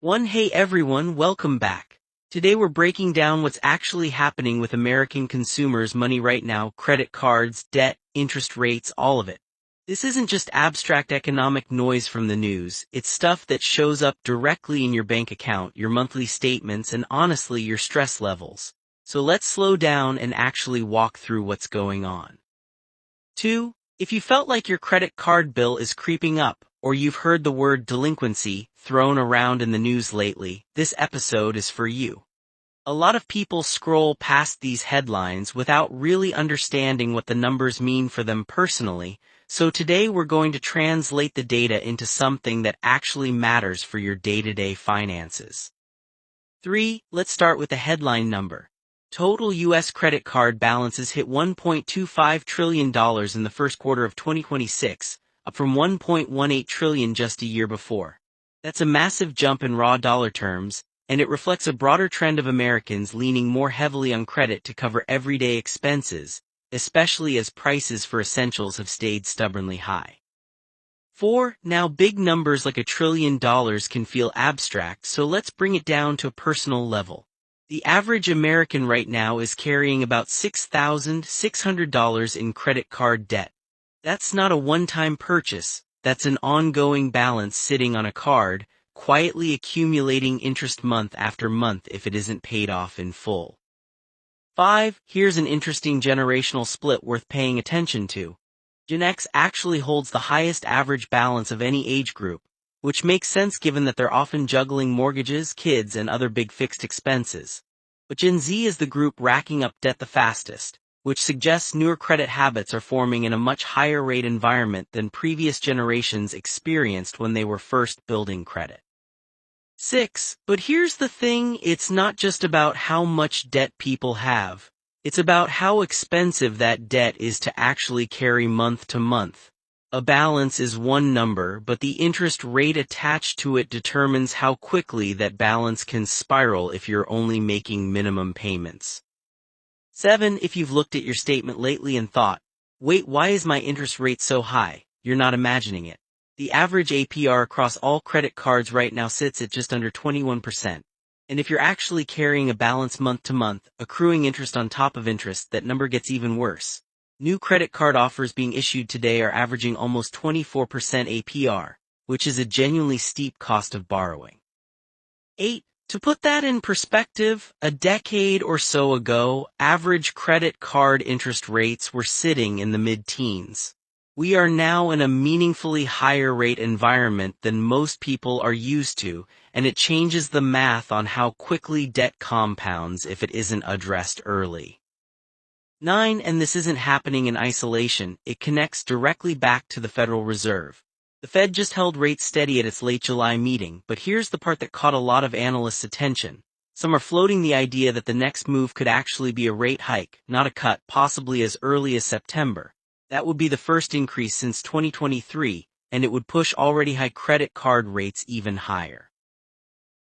Hey everyone, welcome back. Today we're breaking down what's actually happening with American consumers' money right now, credit cards, debt, interest rates, all of it. This isn't just abstract economic noise from the news, it's stuff that shows up directly in your bank account, your monthly statements, and honestly your stress levels. So let's slow down and actually walk through what's going on. 2. If you felt like your credit card bill is creeping up, or you've heard the word delinquency thrown around in the news lately, this episode is for you. A lot of people scroll past these headlines without really understanding what the numbers mean for them personally, so today we're going to translate the data into something that actually matters for your day-to-day finances. 3. Let's start with the headline number. Total U.S. credit card balances hit $1.25 trillion in the first quarter of 2026, up from $1.18 trillion just a year before. That's a massive jump in raw dollar terms, and it reflects a broader trend of Americans leaning more heavily on credit to cover everyday expenses, especially as prices for essentials have stayed stubbornly high. 4. Now big numbers like $1 trillion can feel abstract, so let's bring it down to a personal level. The average American right now is carrying about $6,600 in credit card debt. That's not a one-time purchase, that's an ongoing balance sitting on a card, quietly accumulating interest month after month if it isn't paid off in full. 5. Here's an interesting generational split worth paying attention to. Gen X actually holds the highest average balance of any age group, which makes sense given that they're often juggling mortgages, kids, and other big fixed expenses. But Gen Z is the group racking up debt the fastest, which suggests newer credit habits are forming in a much higher rate environment than previous generations experienced when they were first building credit. 6. But here's the thing, it's not just about how much debt people have. It's about how expensive that debt is to actually carry month to month. A balance is one number, but the interest rate attached to it determines how quickly that balance can spiral if you're only making minimum payments. 7. If you've looked at your statement lately and thought, wait, why is my interest rate so high? You're not imagining it. The average APR across all credit cards right now sits at just under 21%. And if you're actually carrying a balance month to month, accruing interest on top of interest, that number gets even worse. New credit card offers being issued today are averaging almost 24% APR, which is a genuinely steep cost of borrowing. 8. To put that in perspective, a decade or so ago, average credit card interest rates were sitting in the mid-teens. We are now in a meaningfully higher rate environment than most people are used to, and it changes the math on how quickly debt compounds if it isn't addressed early. 9. And this isn't happening in isolation, it connects directly back to the Federal Reserve. The Fed just held rates steady at its late July meeting, but here's the part that caught a lot of analysts' attention. Some are floating the idea that the next move could actually be a rate hike, not a cut, possibly as early as September. That would be the first increase since 2023, and it would push already high credit card rates even higher.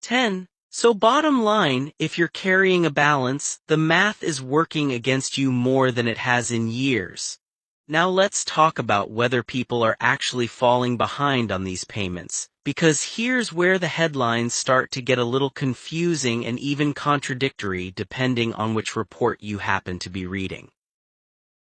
10. So bottom line, if you're carrying a balance, the math is working against you more than it has in years. Now let's talk about whether people are actually falling behind on these payments, because here's where the headlines start to get a little confusing and even contradictory depending on which report you happen to be reading.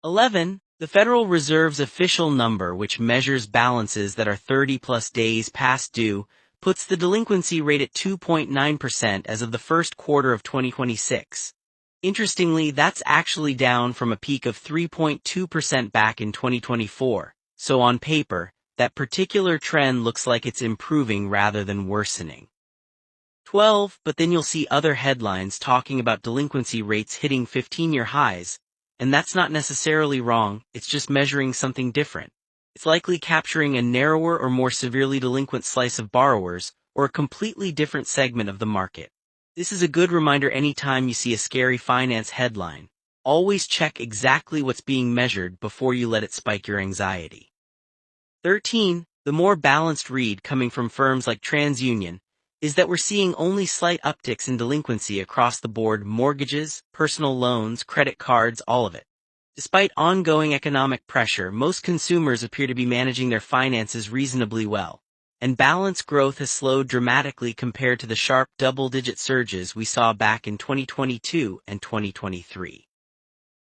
11. The Federal Reserve's official number, which measures balances that are 30-plus days past due, puts the delinquency rate at 2.9% as of the first quarter of 2026. Interestingly, that's actually down from a peak of 3.2% back in 2024, so on paper, that particular trend looks like it's improving rather than worsening. 12. But then you'll see other headlines talking about delinquency rates hitting 15-year highs, and that's not necessarily wrong, it's just measuring something different. It's likely capturing a narrower or more severely delinquent slice of borrowers, or a completely different segment of the market. This is a good reminder anytime you see a scary finance headline. Always check exactly what's being measured before you let it spike your anxiety. 13. The more balanced read coming from firms like TransUnion is that we're seeing only slight upticks in delinquency across the board: mortgages, personal loans, credit cards, all of it. Despite ongoing economic pressure, most consumers appear to be managing their finances reasonably well. and balance growth has slowed dramatically compared to the sharp double-digit surges we saw back in 2022 and 2023.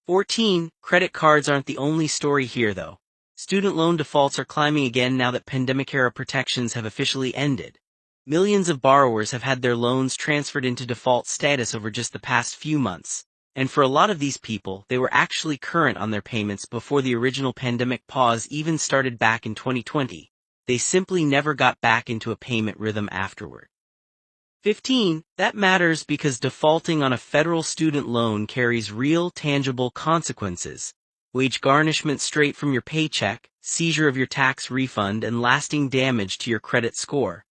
14. Credit cards aren't the only story here though. Student loan defaults are climbing again now that pandemic-era protections have officially ended. Millions of borrowers have had their loans transferred into default status over just the past few months, and for a lot of these people, they were actually current on their payments before the original pandemic pause even started back in 2020. They simply never got back into a payment rhythm afterward. 15. That matters because defaulting on a federal student loan carries real, tangible consequences. Wage garnishment straight from your paycheck, seizure of your tax refund, and lasting damage to your credit score.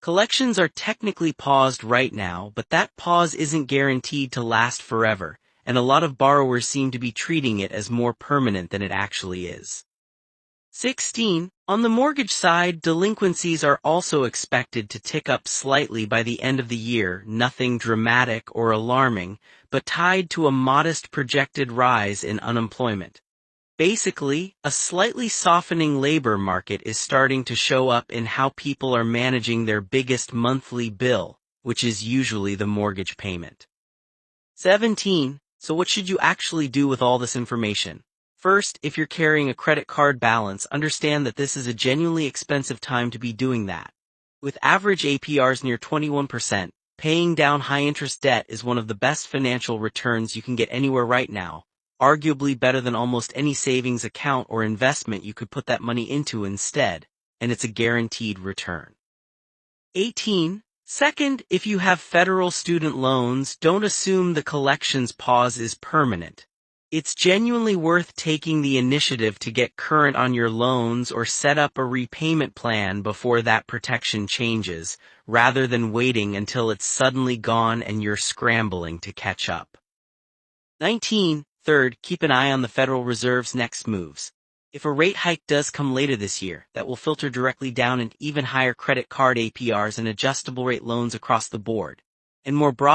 Collections are technically paused right now, but that pause isn't guaranteed to last forever, and a lot of borrowers seem to be treating it as more permanent than it actually is. 16. On the mortgage side, delinquencies are also expected to tick up slightly by the end of the year, nothing dramatic or alarming, but tied to a modest projected rise in unemployment. Basically, a slightly softening labor market is starting to show up in how people are managing their biggest monthly bill, which is usually the mortgage payment. 17. So what should you actually do with all this information? First, if you're carrying a credit card balance, understand that this is a genuinely expensive time to be doing that. With average APRs near 21%, paying down high-interest debt is one of the best financial returns you can get anywhere right now. Arguably better than almost any savings account or investment you could put that money into instead, and it's a guaranteed return. 18. Second, if you have federal student loans, don't assume the collections pause is permanent. It's genuinely worth taking the initiative to get current on your loans or set up a repayment plan before that protection changes, rather than waiting until it's suddenly gone and you're scrambling to catch up. 19. Third, keep an eye on the Federal Reserve's next moves. If a rate hike does come later this year, that will filter directly down into even higher credit card APRs and adjustable rate loans across the board. And more broadly,